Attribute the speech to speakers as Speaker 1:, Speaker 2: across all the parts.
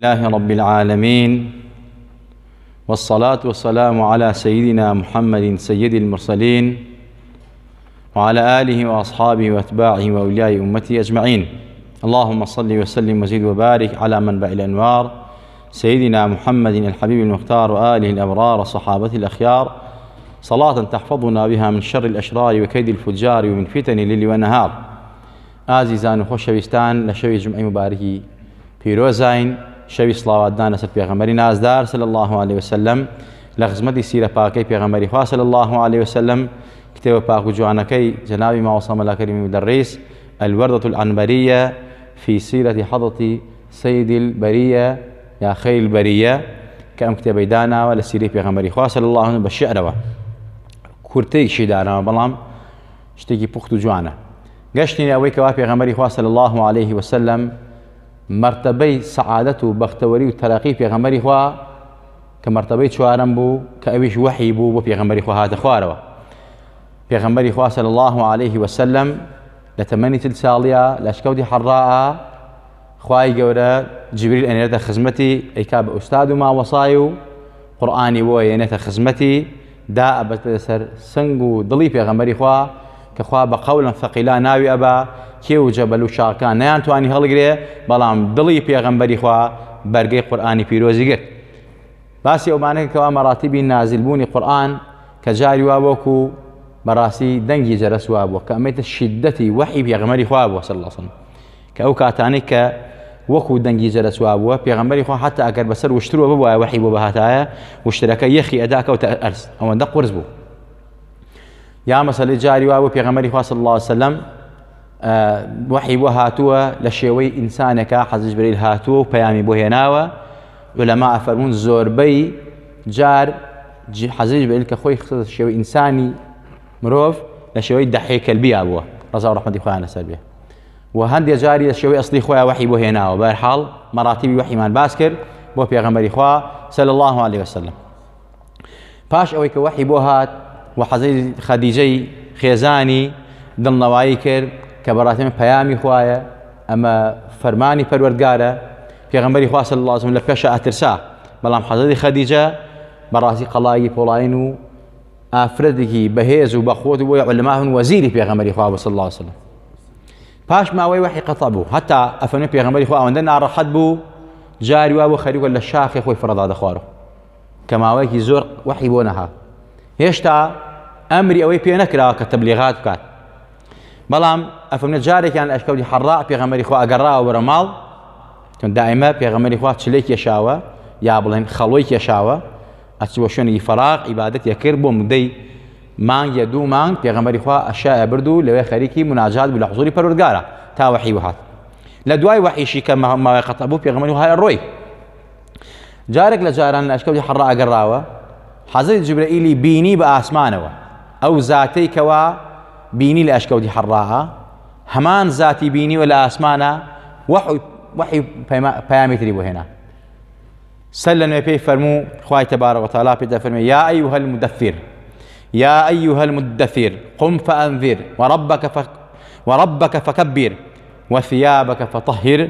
Speaker 1: الله رب العالمين، والصلاة والسلام على سيدنا محمد سيد المرسلين وعلى آله وأصحابه وأتباعه وأولياء أمته أجمعين. اللهم صل وسلم وزد وبارك على منبع الأنوار سيدنا محمد الحبيب المختار وآله الأبرار وصحابته الأخيار، صلاة تحفظنا بها من شر الأشرار وكيد الفجار ومن فتن الليل والنهار. ئازیزان و خۆشەویستان، لە شەوی جمعەی مبارەکی پیرۆزین، شەوی سڵاواتدان لەسەر پێغەمبەری نازدار صلی الله عليه وسلم، لە خزمەتی سیرە پاکەی پێغەمبەری خوا صلی الله عليه وسلم، کتێبە پاک و جوانەکەی جەنابی ماوەسا مەلا کەریمی مدەڕیس الوردة العنبرية في سيرة حضرة سيد البرية يا خير البرية، کە ئەم کتێبەی داناوە لە سیرەی پێغەمبەری خوا صلی الله عليه وسلم بە شعرەوە، کورتەیەکی داناوە بەڵام شتێکی پوخت و جوانە. گەشتین ئەوەی کەوا پێغەمبەری خوا صلی الله عليه وسلم مرتبەی سەعادەت و بەختەوەری و تەرەقی پێغەمبەری خوا کە مرتبەی چوارەم بوو کە ئەویش وحی بوو بۆ پێغەمبەری خوا هاتە خوارەوە. پێغەمبەری خوا صلی الله عليه وسلم لە تەمەنی 40 ساڵیە لە ئەشکەوتی حەڕائە خوای گەورە جیبریل ئەنێرێتە خزمەتی، ئەیکا بە ئوستاد و ماوەسای و قورئانی بۆ ئەێنێتە خزمەتی، دا ئەبەتە سەر سنگ و دڵی پێغەمبەری خوا کە خوا بە قەولن ثەقیلا ناوی ئەبا کێ و جەبەل و شاکان نەیانتوانی هەڵگرێ، بەڵام دڵی پێغەمبەری خوا بەرگەی قورئانی پیرۆزی گرت. باسی ئەومانەیە کەوا مەراتیبی نازلبوونی قورئان کە جاری وا وەکو بەڕاستی دەنگی جەرەس وا بووە کە ئەمەیتە شیدەتی وحی پێغەمبەری خوا بووە صلی الله علیه وسلم، کە ئەو کاتانەی کە وەکو دەنگی جەرەس وا بووە پێغەمبەری خوا حتا ئەگەر بەسەر وشترەوە ببوایە وحی بۆ بەهاتایە وشترەکە یەخی ئەدا کەوتە ئەرز، ئەوەندە قورس بوو. یا مەسەلەی جاری وا بوو پێغەمبەری خوا صلی الله علیه وسلم وحی بۆ هاتووە لە شێوەی ئینسانێکە، حەزیج جیبریل هاتووە و پەیامی بۆ هێناوە. عولەما ئەفەرمون زۆربەی جار حەزیج جیبریل کە خۆی خستە شێوەی ئینسانی مرۆڤ لە شێوەی دەحێ کەلبیە بووە، ڕەزا و ڕەحمەتی خۆیان لەسەر بێ، و هەندێک جاری لە شێوەی ئەسڵی خۆیان وحی بۆ هێناوە. بەهەرحاڵ مەراتیبی وحیمان باس کرد بۆ پێغەمبەری خوا صلی الله عليه وسلم. پاش ئەوەی کە وحی بۆ هات و حەزەی خەدیجەی خێزانی دڵنەوایی کرد کە بەڕاستی پەیامی خوایە، ئەمە فەرمانی پەروەردگارە، پێغەمبەری خوا صلی الله علیه وسلم لە پێشە ئەترسا، بەڵام حەزەتی خەدیجە بەڕاستی قەڵای پۆڵاین و ئافرەتێکی بەهێز و بەخۆت و بۆی عولەما هەن وەزیری پێغەمبەری خوا صلی الله علیه وسلم. پاش ماوەی وحی قەتە بوو، هەتا ئەفەرمێ پێغەمبەری خوا ئەوەندە ناڕەحەت بوو جاری وا بۆ خەریکە لە شاخی خۆی فڕەدا دەخوارەوە کە ماوەیەکی زۆر وحی بۆ نەهات. هێشتا ئەمری ئەوەی پێ نەکراوە کە تەبلیغات بکات، بەڵام ئەفەرمێ جارێکیان لە ئەشکەوتی حەڕا پێغەمبەری خوا ئەگەڕاوە بەرە ماڵ، چون دائیمە پێغەمبەری خوا چلەی کێشاوە یا بڵێن خەڵۆی کێشاوە، ئەچوە شوێنێکی فەراغ عیبادەتی کرد بۆ مدەی مانگ یا 2 مانگ، پێغەمبەری خوا ئەشایە برد و لەوێ خەریکی مناجات بوو لە حوزوری پەروەردگارە تا وحی وهات. لە دوای وحیشی کە ماوەی قەتە بوو پێغەمبەری خوا ڕۆی. جارێک لە جاران لە ئەشکەوتی حەڕا ئەگەڕاوە، حەزەتی جیبرەئیلی بینی بە ئاسمانەوە، ئەو زاتەی کەوا بینی لە ئەشکەوتی حەڕاها هەمان زاتی بینیوە لە ئاسمانە، وحی پەیامی تری بۆ هێنا. سەر لە نوێ پێی فەرموو خوای تەبارەک وتەعالا پێی دەفەرمێ یا ئەیها المدەثر يا أيها المدثر قم فأنذر وربك فكبر وثيابك فطهر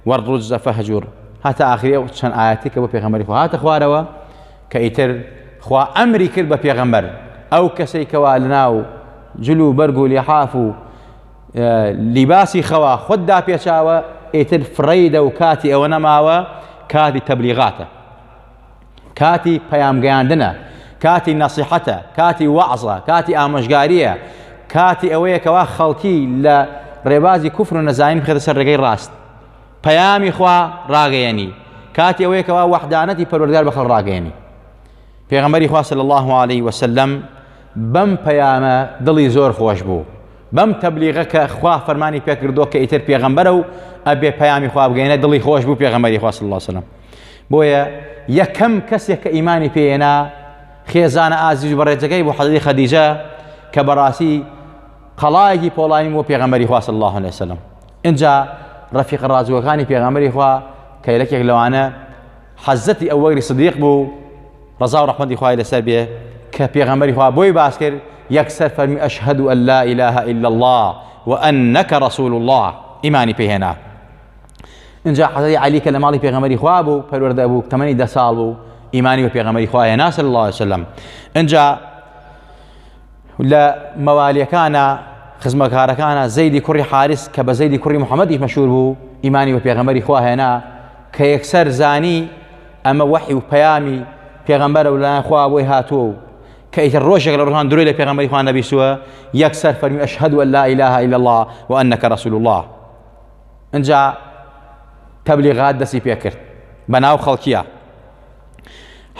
Speaker 1: والرجز فهجر. هاتا آخری چەند ئاەتێکە بۆ پێغەمبەری خوا هاتە خوارەوە کە ئیتر خوا ئەمری کرد بە پێغەمبەر ئەو کەسەی کەوا لەناو جل و بەرگ و لیحاف و لیباسی خەوا خۆتدا پێچاوە، ئیتر فڕەیدە و کاتی ئەوە نەماوە، کاتی تەبلیغاتە، کاتی پەیامگەیاندنە، کاتی نەسیحەتە، کاتی وەعزە، کاتی ئامۆژگاریە، کاتی ئەوەیە کەوا خەڵکی لە ڕێبازی کوفر و نەزانین بخێتە سەر ڕێگەی ڕاست، پەیامی خوا ڕاگەیەنی، کاتی ئەوەیە کەوا وەحدانەتی پەروەردگار بە خەڵک ڕاگەیەنی. پێغەمبەری خوا صلی الله عليه وسلم بەم پەیامە دڵی زۆر خۆش بوو، بەم تەبلیغە کە خوا فەرمانی پێکردووە کە ئیتر پێغەمبەرە و ئەبێ پەیامی خوا بگەینە، دڵی خۆش بوو پێغەمبەری خوا صلی الله عليه وسلم. بۆیە یەکەم کەسێک کە ئیمانی پێهێنا خێزانە ئازیز و بەڕێزەکەی بۆ حەزەتی خەدیجە کە بەڕاستی قەڵایەکی پۆڵانی بۆ پێغەمبەری خوا صلی الله عليه وسلم. اینجا ڕەفیق ڕازوەکانی پێغەمبەری خوا کە یەکێک لەوانە حەزەتی ئەبوبەکری سیدیق بوو ڕەزا و ڕەحمەتی خوای لەسەر بێ، کە پێغەمبەری خوا بۆی باس کرد یەکسەر فەرمی ئەشهەد ئەن لا إله إلا الله وأنك رسول الله، ئیمانی پێهێنا. انجا حضرت علی کە لە ماڵی پێغەمبەری خوا بوو پەروەردە بوو تەمەنی 10 ساڵ بوو ئیمانی بە پێغەمبەری خوا هێنا صلی الله عليه وسلم. انجا لە مەوالیەکانە خزمەکارەکانە زەیدی کوڕی حارس کە بە زەیدی کوڕی محەممەدی مەشهور بوو ئیمانی بە پێغەمبەری خوا هێنا کە یەکسەر زانی ئەمە وحی و پەیامی پێغەمبەرە و لەلایەن خوا بۆی هاتووە کە ئیتر ڕۆژێک لە ڕۆژان درۆی لە پێغەمبەری خوا نەبیستووە یەکسەر فەرمی ئەشهەدو ئەن لا ئیلاهە ئیلا الله وئەنەکە رەسوول الله. اینجا تەبلیغات دەستی پێ کرد بەناو خەڵکیە.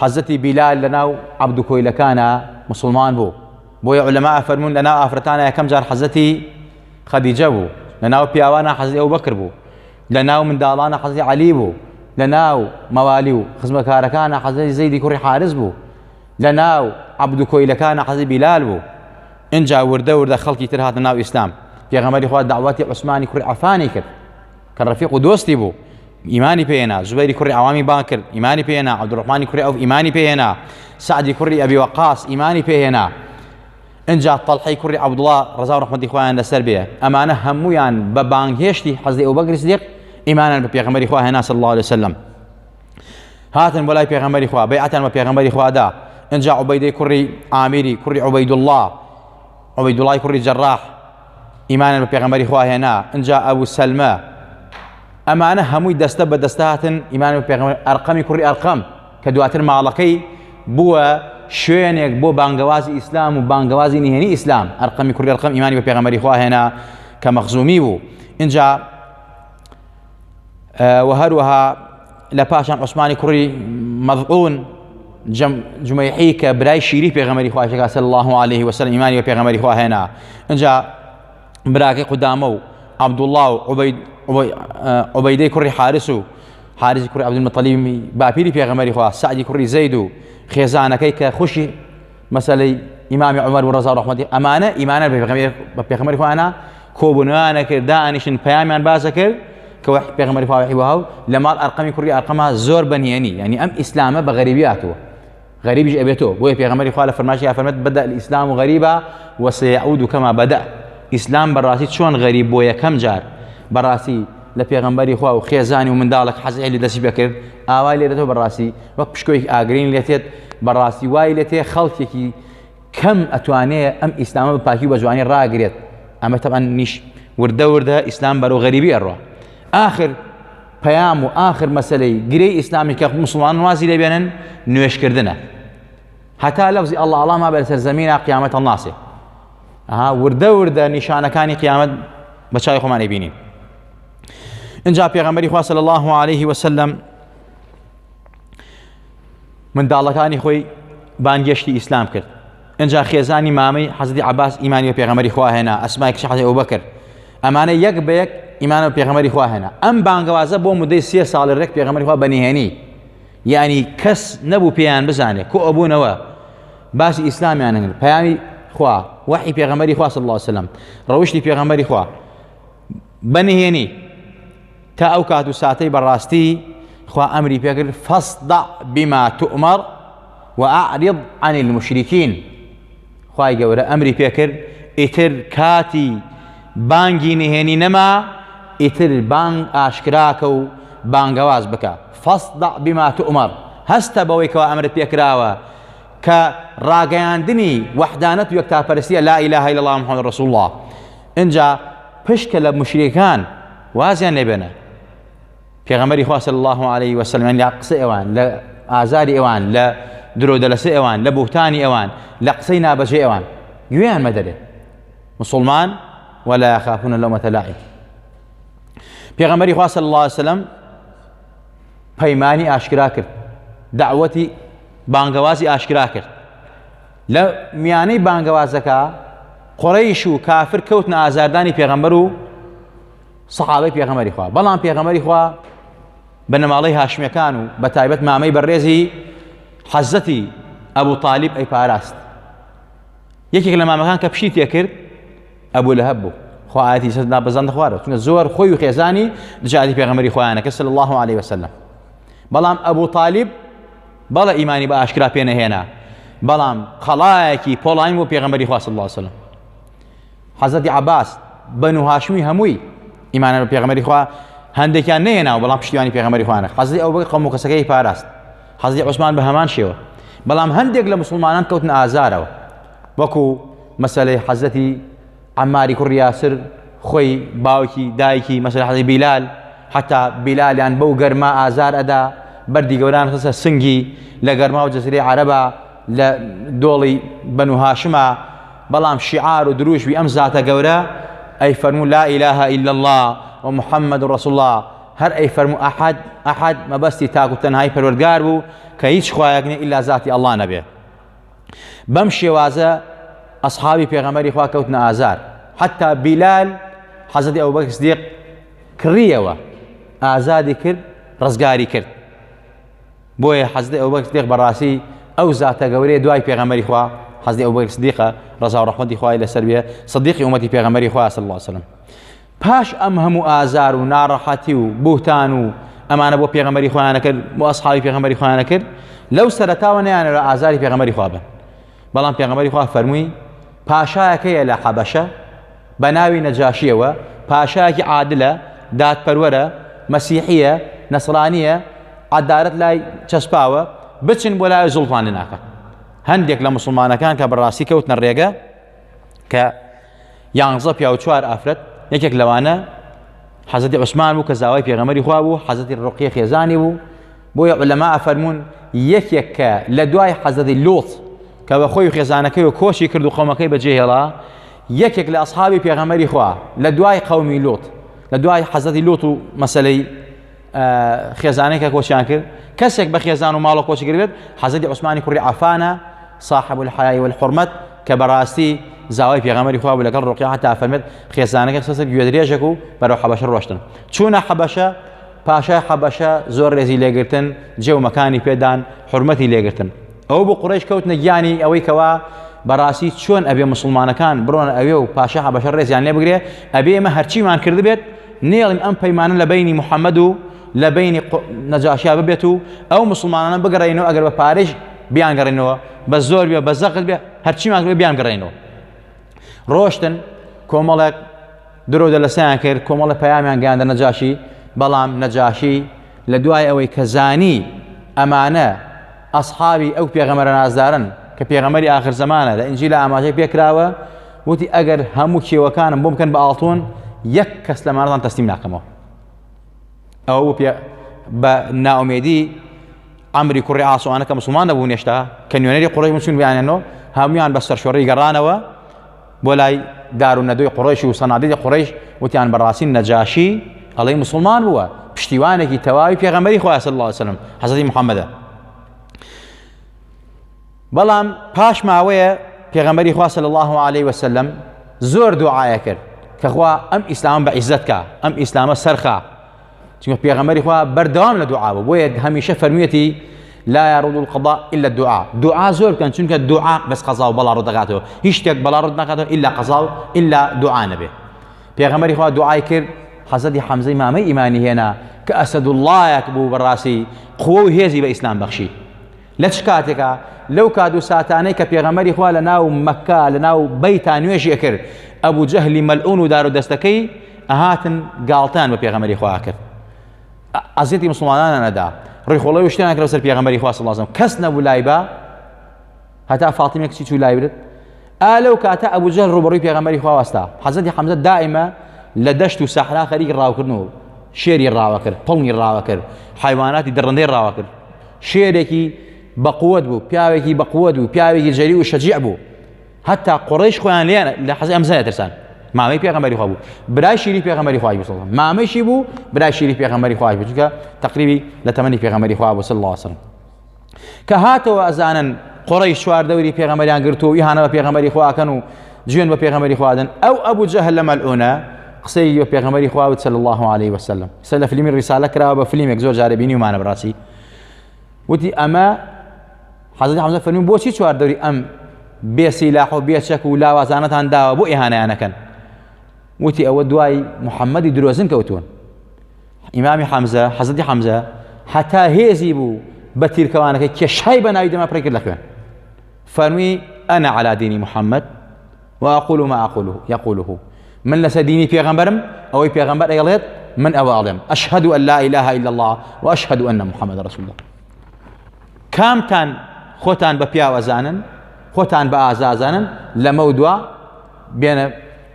Speaker 1: حەزەتی بیلال لەناو عەبدوکۆیلەکانە موسڵمان بوو بۆیە عولەما ئەفەرمون لەناو ئافرەتانە یەکەم جار حەزەتی خەدیجە بوو، لەناو پیاوانە حەزەتی ئەبوبەکر بوو، لەناو منداڵانە حەزەتی عەلی بوو، لەناو مەوالی و خزمەکارەکانە حەزەتی زەیدی کوڕی حارس بوو، لەناو عەبدوکۆیلەکانە حەزەتی بیلال بوو. اینجا وردە وردە خەڵکی تر هاتنە ناو ئیسلام. پێغەمبەری خوا داواتی عوسمانی کوڕی عەفانی کرد کە ڕەفیق و دۆستی بوو، ئیمانی پێهێنا. زوبەیری کوڕی عەوامی بان کرد، ئیمانی پێهێنا. عەبدوڕەحمانی کوڕی ئەوف ئیمانی پێهێنا. سعدی کوڕی ئەبی وەقاس ئیمانی پێهێنا. اینجا تەڵحەی کوڕی عەبدوڵڵا ڕەزا و ڕەحمەتی خوایان لەسەر بێ، ئەمانە هەموویان بە بانگهێشتی حەزەتی ئەبوبەکر سیدیق ئیمانیان بە پێغەمبەری خوا هێنا صلی الله عليه وسلم. هاتن بۆ لای پێغەمبەری خوا بەیعەتیان بە پێغەمبەری خوا دا. اینجا عوبەیدەی کوڕی عامیری کوڕی عوبەیدوڵڵا، عوبەیدوڵڵای کوڕی جەڕاح ئیمانیان بە پێغەمبەری خوا هێنا. اینجا ئەبوو سەلمە، ئەمانە هەمووی دەستە بە دەستە هاتن ئیمان بە پێغەمبەر. ئەرقەمی کوڕی ئەرقەم کە دواتر ماڵەکەی بووە شوێنێک بۆ بانگەوازی ئیسلام و بانگەوازی نهێنی ئیسلام. ئەرقەمی کوڕی ئەرقەم ئیمانی بە پێغەمبەری خوا هێنا کە مەخزومی بوو. اینجا و هەروەها لە پاشان عوسمانی کوڕی مەضعون جمەیحی کە برای شیری پێغەمبەری خواشەکە صلی الله عليه وسلم ئیمانی بە پێغەمبەری خوا هێنا. اینجا براکەی قودامە و عەبدوڵڵا و عوبەیدەی کوڕی حارس و حارسی کوڕی عەبدولمەطەلیب باپیری پێغەمبەری خوا، سعدی کوڕی زەید و خێزانەکەی کە خوشی مەسەلەی ئیمامی عومەر و ڕەزا و ڕەحمەتی، ئەمانە ئیمانە بە پێغەمبەری خوا هێنا. کۆبوونەوانە کرد، دائانیشتن، پەیامیان بازە کرد کە پێغەمبەری خوا وحی وهاو لە ماڵ ئەرقەمی کوڕی ئەرقەما زۆر بەنهێنی، یعنی ئەم ئیسلامە بە غەریبی هاتووە، غەریبیش ئەبێتەوە. بۆیە پێغەمبەری خوا لە فەرمایشی ئەفەرمێت بەدە الئیسلام غەریبە وسەیعود کەما بەدە. ئیسلام بەڕاستی چۆن غەریب بۆ یەکەم جار بەڕاستی لە پێغەمبەری خوا و خێزانی و منداڵک حەزی لە دەستی پێکرد، ئاوای لێدێتەوە بەڕاستی وەک پشکۆی ئاگرین لێتێت، بەڕاستی وای لێتێ خەڵکێکی کەم ئەتوانێت ئەم ئیسلامە بە پاکی و بە جوانی ڕاگرێت. ئەمە تەبەن نیش وردە وردە ئیسلام بەرەو غەریبی ئەڕوا. ئاخر پەیام و ئاخر مەسەلەی گرەی ئیسلامی کە موسڵمان وازی لێبێنن نوێشکردنە. هەتا لەفزی ئەڵڵا ئەڵڵا ما بەسەر زەمینە قیامەت هەڵناسێ. وردە وردە نیشانەکانی قیامەت بە چاوی خۆمان ئەبینین. اینجا پێغەمبەری خوا صلی الله عليه وسلم منداڵەکانی خۆی بانگێشتی ئیسلام کرد. اینجا خێزانی مامەی حەزەتی عەباس ئیمانی بە پێغەمبەری خوا هێنا، ئەسمای کچی حەزەتی ئەبوبەکر، ئەمانە یەک بە یەک ئیمان بە پێغەمبەری خوا هێنا. ئەم بانگەوازە بۆ مودەی 30 ساڵی ڕێک پێغەمبەری خوا بەنهێنی، یعنی کەس نەبوو پێیان بزانێت کۆ ئەبوونەوە باسی ئیسلامیان هەن، پەیامی خوا وحی پێغەمبەری خوا صلی الله عليه وسلم، ڕەوشتی پێغەمبەری خوا بەنهێنی تا ئەو کات و ساتەی بەڕاستی خوا ئەمری پێکرد فەصدع بما تؤمر وأعرض عن المشركين. خوای گەورە ئەمری پێکرد ئیتر کاتی بانگی نهێنی نەما، ئیتر بانگ ئاشکراکە و بانگەواز بکە. فەصدع بما تؤمر، هەستە بەوەی کەوا ئەمرت پێکراوە کە ڕاگەیاندنی وەحدانەت و یەکتاپەرستیە لا ئیلاهە ئیلا الله محەممەد ڕەسوول الله. اینجا پشکە لە مشریکان وازیان لێبێنە پێغەمبەری خوا صلی الله عليه وسلم لە قسە ئێوان، لە ئازاری ئێوان، لە درۆدەلەسە ئێوان، لە بوتانی ئێوان، لە قسەی نابەجێ ئێوان گوێیان مەدەرێت مسلمان ولا يخافون لومة لائم. پێغەمبەری خوا صلی الله عليه وسلم پەیمانی ئاشکرا کرد، دعوەتی بانگەوازی ئاشکرا کرد. لە میانەی بانگەوازەکە قوڕەیش و کافر کەوتنە ئازاردانی پێغەمبەر و سەحابەی پێغەمبەری خوا. بەڵام پێغەمبەری خوا بە نەماڵەی هاشمیەکان و بە تایبەت مامەی بەڕێزی حەزەتی ئەبوو تالیب ئەیپاراست. یەکێک لە مامەکان کە پشتی تێکرد ئەبوو لەهەب بوو. خوا ئاەتی سەدنا بەزەندە خوارە، چونکە زۆر خۆی و خێزانی دژاتی پێغەمبەری خوایانەکە صلی الله عليه وسلم. بەڵام ئەبوو تالیب بەڵە ئیمانی بە ئاشکرا پێ نەهێنا، بەڵام خەڵایەکی پۆڵاین بۆ پێغەمبەری خوا صلی الله عليه وسلم. حەزەتی عەباس بەنو هاشمی هەمووی ئیمانیان بە پێغەمبەری خوا هەندێکیان نێناوە بەڵام پشتیوانی پێغەمبەری خوانە حەزرەتی ئەبوبەکر قەوم و کەسەکەی پاراست حەزرەتی عوسمان بە هەمان شێوە بەڵام هەندێک لە مسلمانان کەوتن ئازارەوە وەکو مەسەلەی حەزرەتی عەماری کوڕی یاسر خۆی باوکی دایکی مەسەلەی حەزرەتی بیلال حتا بیلالیان بەو گەرما ئازار ئەدا بەردی گەوران خستە سنگی لە گەرما و جەزیرەی عەرەبە لە دۆڵی بەنو هاشمە بەڵام شیعار و دروشوی ئەم زاتە گەورە ئەی فەرموو لا إله إلا الله ومحمد رسول الله هەر ئەی فەرموو ئەحەد مەبەستی تاکو تەنهایی پەروەردگار بوو کە هیچ خوایەک نییە ئیلا زاتی ئەڵڵا نەبێ بەم شێوازە ئەسحابی پێغەمبەری خوا کەوتنە ئازار حتا بیلال حەزرەتی ئەبوبەکر سیدیق کڕیەوە ئازادی کرد ڕزگاری کرد بۆیە حەزرەتی ئەبوبەکر سیدیق بەڕاستی ئەو زاتە گەورەیە دوای پێغەمبەری خوا حەزرەتی ئەبوبەکر سیدیقە ڕەزا و ڕەحمەتی خوای لەسەر بێ سەدیقی ئومەتی پێغەمبەری خوا صلی الله علیه وسلم پاش ئەم هەموو ئازار و ناڕەحەتی و بوتان و ئەمانە بۆ پێغەمبەری خۆیان نەکرد بۆ ئەسحابی پێغەمبەری خۆیان نەکرد لەو سەرەتاوە نەیانەوە ئازاری پێغەمبەری خوا بن بەڵام پێغەمبەری خوا فەرمووی پاشایەکەیە لە حەبەشە بە ناوی نەجاشیەوە پاشایەکی عادلە دادپەروەرە مەسیحیە نەسڕانیە عەدالەت لای چەسپاوە بچن بۆ لای زوڵفان ناکە هەندێک لە مسلمانەکان کە بەڕاستی کەوتنە ڕێگە کە 11 پیا و 4 ئافرەت یەکێک لەوانە حەزرەتی عوسمان بوو کە زاوای پێغەمبەری خوا بوو حەزرەتی ڕوقیە خێزانی بوو بۆیە عولەما ئەفەرموون یەکێک کە لە دوای حەزرەتی لوط کە بە خۆی و خێزانەکەی و کۆشی کرد و قەومەکەی بەجێهێڵا یەکێک لە ئەسحابی پێغەمبەری خوا لە دوای قەومی لوط لە دوای حەزرەتی لوط و مەسەلەی خێزانەی کە کۆچیان کرد کەسێک بە خێزان و ماڵ و کۆچی کرد حەزرەتی عوسمانی کوڕی عەفانە صاحب الحیاء والحرمەت کە بەڕاستی زاوای پێغەمبەری خوا بوو لەگەڵ ڕوقیە حتا فەرمێت خێزانەکە خستە گوێدرێژێک و بەرەو حەبەشە ڕۆشتن چوونە حەبەشە پاشای حەبەشە زۆر ڕێزی لێگرتن جێ و مەکانی پێدان حورمەتی لێگرتن ئەو بۆ قوڕیش کەوتنە گیانی ئەوەی کەوا بەڕاستی چۆن ئەبێ مسلمانەکان بڕۆنە ئەوێ و پاشای حەبەشە ڕێزیان لێ بگرێ ئەبێ ئێمە هەرچیمان کرد بێت نێڵین ئەم پەیمانە لە بینی محەممەد و لە بینی نەجاشیا ببێت و ئەو مسلمانانە بگەڕێنەوە ئەگەر بە پارێژ بیانگەڕێنەوە بە زۆر بێ بە زەقت بێ هەرچیمان کرد بیانگەڕێنەوە ڕۆشتن کۆمەڵێک درۆ دەلەسەیان کرد کۆمەڵە پەیامیان گەیاندە نەجاشی بەڵام نەجاشی لە دوای ئەوەی کە زانی ئەمانە ئەسحابی ئەو پێغەمبەرە نازدارن کە پێغەمبەری ئاخر زەمانە لە ئینجیلە ئاماژەی پێکراوە وتی ئەگەر هەموو کێوەکانم بۆ بکەن بە ئاڵتۆن یەک کەس لەمانەتان تەسلیم ناکەمەوە ئەو بە ناومێدی عەمری کوڕی عاسوانە کە مسلمان نەبوو هێشتا کە نوێنەری قوڕیش مسلمان بیانێنەوە هەمویان بە سەرشۆڕی گەڕانەوە بۆ لای دارونەدۆی قوڕیش و سەنادیدی قوڕیش وتیان بەڕاستی نەجاشی ئەڵێی مسلمان بووە پشتیوانێکی تەواوی پێغەمبەری خوا صلی الله علیه وسلم حەزرەتی محەممەدە بەڵام پاش ماوەیە پێغەمبەری خوا صلی الله علیه وسلم زۆر دوعایە کرد کە خوا ئەم ئیسلام بە عیزەت کە ئەم ئیسلامە سەرخا چونکە پێغەمبەری خوا بەردەوام لە دوعا بوو بۆیە هەمیشە فەرموویەتی لا يرد القضاء إلا الدعاء دعاء زور كان چونکە الدعاء بس قضاء بلا رد نکاتەوە هیچ شتێک بلا رد نکاتەوە إلا قضاء إلا دعاء نەبێ پێغەمبەری خوا دوعای کرد حەزرەتی حەمزەی مامەی ئیمانی هێنا کە ئەسەد اللهیەک بوو بەڕاستی قووە و هێزی بە ئیسلام بەخشی لە چ کاتێکە لەو کات و ساتانەی کە پێغەمبەری خوا لە ناو مەککە لە ناو بەیتا نوێژی کرد ئەبوو جەهلی مەلعون و دار و دەستەکەی ئەهاتن گاڵتان بە پێغەمبەری خوا کرد ئەزیەتی مسلمانانە نەدا ڕێخۆڵەوی شتیان کرد لەسەر پێغەمبەری خوا صلی الله علیه وسلم کەس نەبوو لای بە هەتا فاتیمە کچی چوو لای برد لەو کاتە ئەبوو جەهل ڕوبەڕووی پێغەمبەری خوا وەستا حەزرەتی حەمزە دائیمە لە دەشت و سەحرا خەریکی ڕاوکردنەوە شێری ڕاوە کرد پڵنی ڕاوە کرد حیواناتی دڕندەی ڕاوە کرد شێرێکی بەقووەت بوو پیاوێکی بەقووەت بوو پیاوێکی جەری و شەجیع بوو هەتا قوڕیش خۆیان لێیان لە حەزی ئەمزە ترسان مامەی پێغەمبەری خوا بوو برای شیری پێغەمبەری خوا بوو مامەیشی بوو برای شیری پێغەمبەری خوا بوو چونکە تقریبی لە تەمەنی پێغەمبەری خوا بوو صلی الله علیه وسلم کە هاتەوە ئەزانن قوڕیش چوار دەوری پێغەمبەریان گرتو و ئیهانە بە پێغەمبەری خواکەن و جوێن بە پێغەمبەری خوادن ئەو ئەبوو جەهل لە مەلعونە قسەی بە پێغەمبەری خوا وت صلی الله علیه وسلم قسە لە فیلمی ڕیسالە کراوە بە فیلمێک زۆر جارە بینی ومانە بڕاستی وتی ئەمە حەزرەتی حەمزە فەرمووی بۆچی چوار دەوری ئەم بێسیلاح و بێچەک و لاوازانەتان داوە بۆ ئیهانەیانەکەن وتی ئەوە دوای محەممەدی درۆزن کەوتوون ئیمامی حەمزە حەزرەتی حەمزە هەتا هێزی بوو بە تیرکەوانەکەی کێشای بە ناوی دەما پڕی کرد لە خوێن فەرمووی ئەنا عەلا دینی محەممەد وأقول ما يقوله من لەسەر دینی پێغەمبەرم ئەوەی پێغەمبەر ئەیڵێت من أواڵێم أشهد أن لا إله إلا الله وأشهد أن محمد رسول الله. كامتان خۆتان بە پیاوەزانن خۆتان بە ئازازانن لەمە دووە بێنە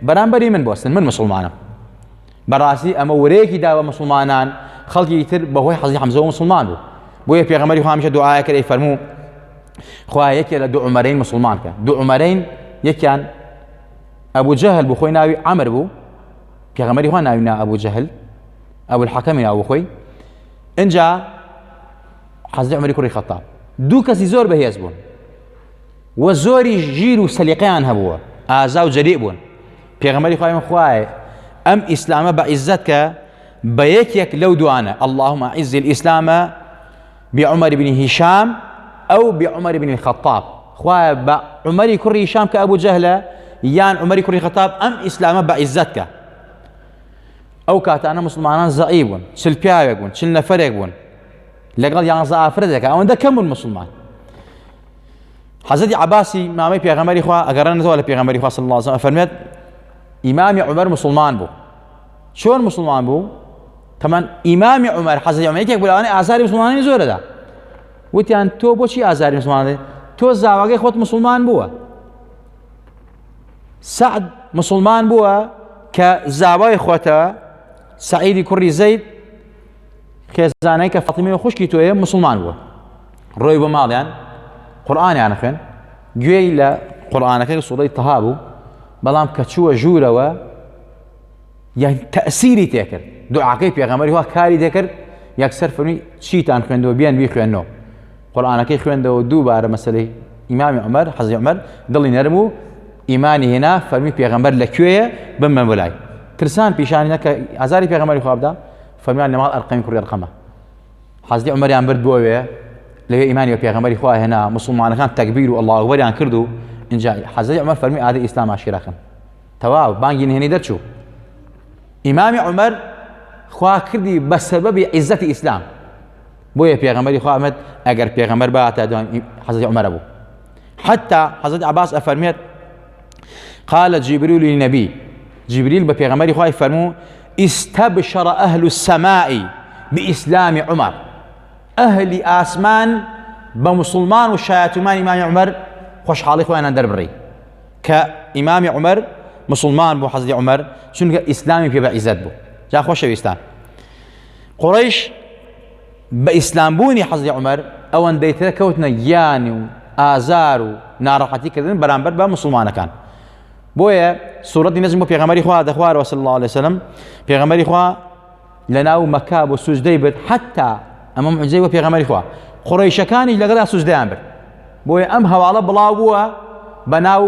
Speaker 1: بەرامبەری من بۆستن من مسلمانم. بەڕاستی ئەمە وەرەیەکی داوە مسلمانان خەڵکی تر بەهۆی حەزی حەمزە مسلمان بوو. بۆیە پێغەمبەری خوا هەمیشە دوعاەکە دەی فەرموو خوا یەکێ لە دوو عومەرەین مسلمان کە. دوو عومەرەین یەکیان ئەبوو جەهل بوو خۆی ناوی عەمر بوو پێغەمبەری خوا ناوی نا ئەبوو جەهل ئەبوو الحەکەمی ناو خۆی ئینجا حەزرەتی عومەری کوڕی خەتاب دوو کەسی زۆر بەهێز بوون و زۆری ژیر و سەلیقەیان هەبووە ئازا و جەریء بوون. پێغەمبەری خوای خوایە ئەم ئیسلامە بە عیززەت کە بە یەکێک لەو دوانە اللهم أعز الإسلام بعمر بن هشام أو بعمر بن الخطاب. خوایە بە عومەری کوڕی هیشام کە ئەبوو جەهلە یان عومەری کوڕی خەتاب ئەم ئیسلامە بە عیززەت کە. ئەو کاتانە مسلمانان زەعیف بوون چل پیاوێک بوون چل نەفەرێک بوون لەگەڵ 11 ئافرەتێکە ئەوەندە کەم بوون مسلمان. حەزرەتی عەباسی مامەی پێغەمبەری خوا ئەگەڕێنەوە لە پێغەمبەری خوا صلی الله علیه و سلم فەرمێت ئیمامی عومەر مسلمان بوو. چۆن مسلمان بوو؟ تەمان ئیمامی عومەر حەزرەتی عومەر یەکێک بوو لەوانەی ئازاری مسلمانانی زۆرەدا وتیان تۆ بۆچی ئازاری مسلمانان تۆ زاواگەی خۆت مسلمان بووە. سعد مسلمان بووە کە زاوای خۆتە سعیدی کوڕی زەید خێزانەی کە فاتیمەی خوشکی تۆیە مسلمان بووە ڕۆی بۆ ماڵیان قورئانیان خوێن گوێی لە قورئانەکەی سوورەی تەها بوو بەڵام کە چووە ژوورەوە یان تەئسیری تێکرد دوعاکەی پێغەمبەری خوا کاری دەکرد یەکسەر فەرمی چیتان خوێندەوە بیان بیخوێنەوە قورئانەکەی خوێندەوە دووبارە مەسەلەی ئیمامی عومەر حەزرەتی عومەر دڵی نەرم و ئیمانی هێنا فەرمی پێغەمبەر لەکوێیە بمە بۆ لای ترسان پیشانی نەکە ئازاری پێغەمبەری خوا بدە فەرمیان لە ماڵ ئەرقەمی کوڕی ئەرقەمە. حەزرەتی عومەریان برد بۆوێ لەوێ ئیمانی بە پێغەمبەری خوا هێنا مسلمانەکان تەکبیر و الله ئەکبەریان کرد و اینجا حەزرەتی عومەر فەرمی ئادەی ئیسلام ئاشکراکەن تەواو بانگی نهێنی دەرچوو. ئیمامی عومەر خوا کردی بە سەبەبی عیززەتی ئیسلام بۆیە پێغەمبەری خوا ئەمەد ئەگەر پێغەمبەر بەهاتە دوان حەزرەتی عومەرە بوو. حتى حەزرەتی عەباس ئەفەرمێت قال جبريل للنبي جبريل بپیغمبری خوای فرمو استبشر أهل السماء بإسلام عمر أهل آسمان بمسلمان وشایەتومان إمام عمر خۆشحاڵی خۆیان دەربڕی کە ئیمامی عمر مسلمان بوو حەزرەتی عمر چونکە ئیسلامی پێ بە عیزەت بوو. جا خۆشەویستان قوڕەیش بە ئیسلام بوونی حەزرەتی عمر ئەوەندەی ترە کەوتنە گیانی و ئازار و ناڕەحەتیکردن بەرامبەر بە مسلمانەکان. بۆیە سوورەتی نەجم بۆ پێغەمبەری خوا دەخوارەوە صلی الله عليه وسلم پێغەمبەری خوا لەناو مەکا بۆ سوجدەی برد حتا ئەمە معجزەی بۆ پێغەمبەری خوا قوڕەیشەکانیش لەگەڵا سوجدەیان برد. بۆیە ئەم هەواڵە بڵاو بووە بەناو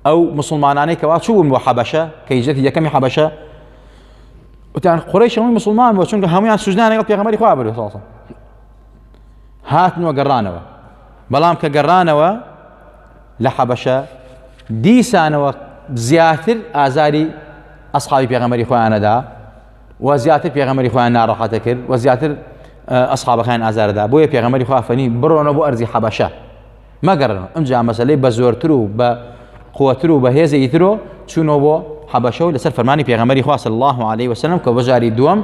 Speaker 1: ئەو مسلمانانەی کەوا چوون بۆ حەبەشە کە هیجرەتی یەکەمی حەبەشە وتیان قوڕەیش هەمووی مسلمان بووە چونکە هەموویان سوجدیان لەگەڵ پێغەمبەری خوا برد صلی الله عليه وسلم. هاتنەوە گەڕانەوە بەڵام کە گەڕانەوە لە حەبەشە دیسانەوە زیاتر ئازاری ئەسحابی پێغەمبەری خۆیانەدا و زیاتر پێغەمبەری خۆیان ناڕەحەتە کرد و زیاتر ئەسحابەکان ئازارەدا. بۆیە پێغەمبەری خوا فەرمی بڕۆنەوە بۆ ئەرزی حەبەشە مەگەڕنەوە. ئەمجا مەسەلەی بە زۆرتر و بە قووەتر و بە هێزێکی ترۆ چوونەوە بۆ حەبەشە و لەسەر فەرمانی پێغەمبەری خوا صلی الله عليه وسلم کە بەجاری دووەم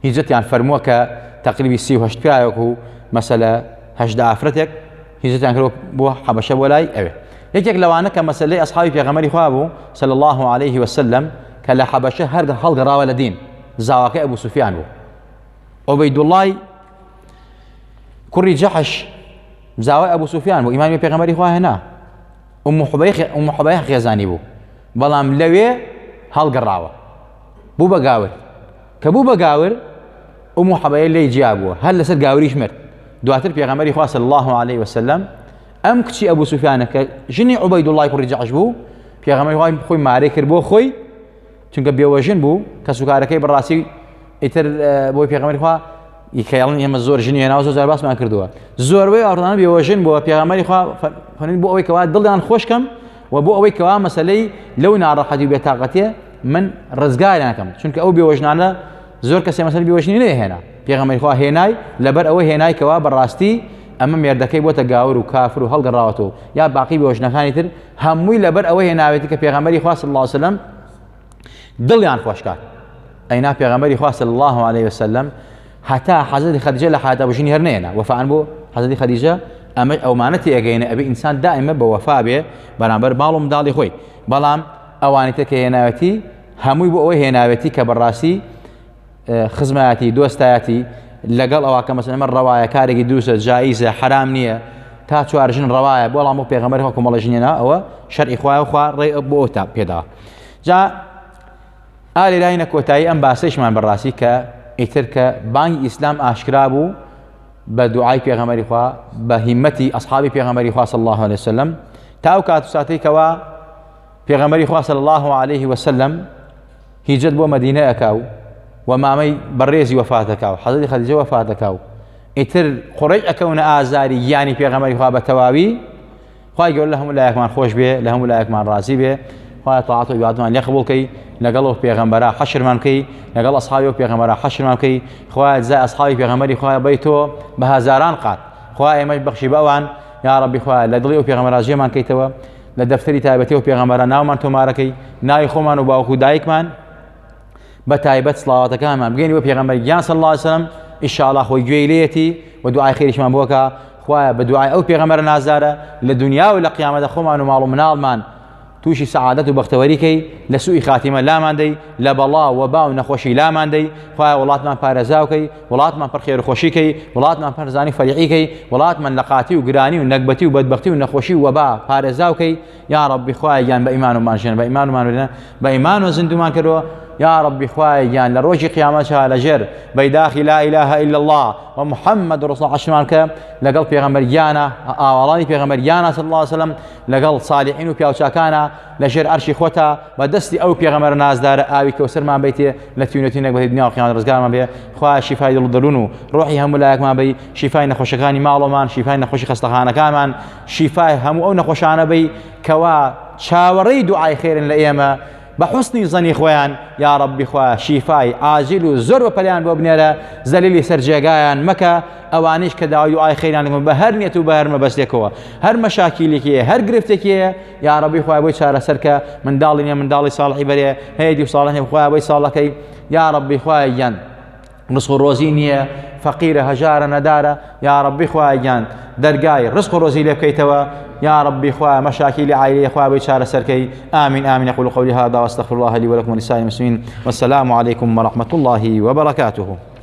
Speaker 1: هیجرەتیان فەرمووە کە تەقریبی 38 پیاوێک و مەسەلە 18 ئافرەتێک هیجرەتیان کردووە بۆ حەبەشە بۆ لای ئەوێ. یەکێک لەوانە کە مەسەلەی ئەسحابی پێغەمبەری خوا بوو صلی الله عليه وسلم کە لە حەبەشە هەر هەڵگەڕاوە لە دین زاواکەی ئەبوو سوفیان بوو. عوبەیدوڵڵای کوڕی جەحش زاوای ئەبوو سوفیان بوو ئیمامی پێغەمبەری خوا هێنا ئوم حوبەیە خێزانی بوو بەڵام لەوێ هەڵگەڕاوە بوو بە گاور کە بوو بە گاور ئوم حوبەیە لێی جیا بووە هەر لەسەر گاوریش مرد. دواتر پێغەمبەری خوا صلی الله عليه وسلم ئەم کچی ئەبوو سوفیانە کە ژنی عوبەیدوڵڵای کوڕی جەحش بوو پێغەمبەری خوا خۆی مارەی کرد بۆ خۆی چونکە بێوەژن بوو کە سوکارەکەی بەڕاستی ئیتر بۆی پێغەمبەری خوا کەڵن ئێمە زۆر ژنی هێناوە زۆر باسمان کردووە زۆربەی ئاڕدانە بێوەژن بووە پێغەمبەری خوا فەرمووی بۆ ئەوەی کەوا دڵیان خۆشکەم و بۆ ئەوەی کەوا مەسەلەی لەو ناڕەحەتی و بێتاقەتیە من ڕزگاریان ئەکەم چونکە ئەو بێوەژنانە زۆر کەسێ مەسەلەی بێوەژنی نەهێنا پێغەمبەری خوا هێنای لەبەر ئەوەی هێنای کەوا بەڕاستی ئەمە مێردەکەی بۆتە گاور و کافر و هەڵگەڕاوەتەوە یا باقی بێوەژنەکانی تر هەمووی لەبەر ئەوەی هێناوێتی کە پێغەمبەری خوا صلی الله عليه وسلم دڵیان خۆشکات ئەینا پێغەمبەری خوا صلی الله عليه وسلم هەتا حەزرەتی خەدیجە لە حیاتە بژینی هەر نێنا وەفاان بۆ حەزرەتی خەدیجە ئەمە ئەومانەتی ئەگەینە ئەبێ ئینسان دائیمە بە وەفا بێ بەرامبەر ماڵ و منداڵی خۆی بەڵام ئەوانی تر کە هێناوەتی هەمووی بۆ ئەوەی هێناوەتی کە بەڕاستی خزمەتی دۆستایەتی لەگەڵ ئەوە کە مەسەڵەن ئەمە ڕەوایە کارێکی دروستە جائیزە حرام نییە تا چوارژن ڕەوایە بەڵام بۆ پێغەمبەری خوا کۆمەڵەژنێنا ئەوە شەرعی خوایە و خوا ڕێ بۆ ئەو تا پێدا جا ئالێرای نەکۆتایی ئەم باسەیشمان بەڕاستی کە ئیتر کە بانگی ئیسلام ئاشکرا بوو بە دوعای پێغەمبەری خوا بە هیمەتی ئەصحابی پێغەمبەری خوا صلی الله عليه وسلم تا ئەو کات و ساتەی کەوا پێغەمبەری خوا صلی الله عليه وسلم هیجرەت بۆ مەدینە ئەکاو و مامەی بەڕێزی وەفات دەکاو حەزرەتی خەدیجە وەفات دەکاو ئیتر قوڕیش ئەکەونە ئازاری گیانی پێغەمبەری خوا بە تەواوی خوای گەورە لە هەموو لایەکمان خۆش بێ لە هەموو لایەکمان ڕازی بێ خوای تاعات و عیبادەتمان لێ قبوڵ کەی لەگەڵ ئەو پێغەمبەرە حەشرمان بکەی لەگەڵ ئەصحابی ئەو پێغەمبەرە حەشرمان بکەی خوای جزای ئەصحابی پێغەمبەری خوای بەی تۆ بە هەزاران قات خوای ئێمەش بەخشی بەوان یا ڕەبی خوای لە دڵی ئەو پێغەمبەرە جێمان کەیتەوە لە دەفتەری تایبەتی ئەو پێغەمبەرە ناومان تۆمارەکەی ناوی خۆمان و باوکو و دایکمان بە تایبەت سڵاواتەکانمان بگەین بۆ پێغەمبەری گیان صلی الله عليه وسلم ئینشاءالله خۆی گوێی لێتی و دوعای خێریشمان بۆکە خوایە بە دوعای ئەو پێغەمبەرە نازدارە لە دنیا و لە قیامەتە خۆمان و ماڵ و مناڵمان تووشی سەعادەت و بەختەوەریکەی لە سوئی خاتیمە لامان دەی لە بەڵا و با و نەخۆشی لامان دەی خوایە وڵاتمان پارێزاوکەی وڵاتمان پڕ خێر و خۆشیکەی وڵاتمان پەرزانی فەریعیکەی وڵاتمان لە قاتی و گرانی و نەکبەتی و بەدبەختی و نەخۆشی و وەبا پارێزاوکەی یا ڕەبی خوایە گیان بە ئیمانمان ژێن بە ئیمانمان بێنە بە ئیمان و زیندومان کردەوە یا ربي خوای گیان لە ڕۆژی قیامەتە لەژێر بەیداخی لا إله إلا الله ومحمد رسول عشرمان کە لەگەڵ پێغەمبەریانە ئاوەڵانی پێغەمبەریانە صلی الله عليه وسلم لەگەڵ صالحین و پیاوچاکانە لەژێر عەرشی خۆتە بە دەستی ئەو پێغەمبەرە نازدارە ئاوی کەوسەرمان بیتێ لە تیونەتینێک بە دنیا و قیامەت ڕزگارمان بێ خوای شیفای دڵ و دەروون و ڕۆحی هەموو لایەکمان بی شیفای نەخۆشەکانی ماڵۆمان شیفای نەخۆشی خەستەخانەکانمان شیفای هەموو ئەو نەخۆشانە بی کەوا چاوەڕێی دوعای خێرن لە ئێمە بحسنی زنی خۆیان یا ربی خوا شیفای عاجل و زۆر بە پەلیان بۆ بنێرە زەلیلی سەر جێگایان مەکە ئەوانیش کە داوای دوعای خێریان لەگەڵ بە هەر نیەت و بە هەر مەبەستێکەوە هەر مەشاکیلێکیە هەر گرفتێکیە یا ربی خوای بۆی چارەسەر کە منداڵی نیە منداڵی ساڵحی بەرێ هەیەی و ساڵح نیە خوای بۆی ساڵەکەی یا ربی خوای گیان ڕزق و ڕۆزی نییە فەقیرە هەژارە نەدارە یا ربی خوای گیان دەرگای ڕزق و ڕۆزی لێ بکەیتەوە يا ربي خواه مشاكل عائلية خواه بيشار سركي آمين آمين أقول قولي هذا واستغفر الله لي ولكم ولسائر المسلمين والسلام عليكم ورحمة الله وبركاته.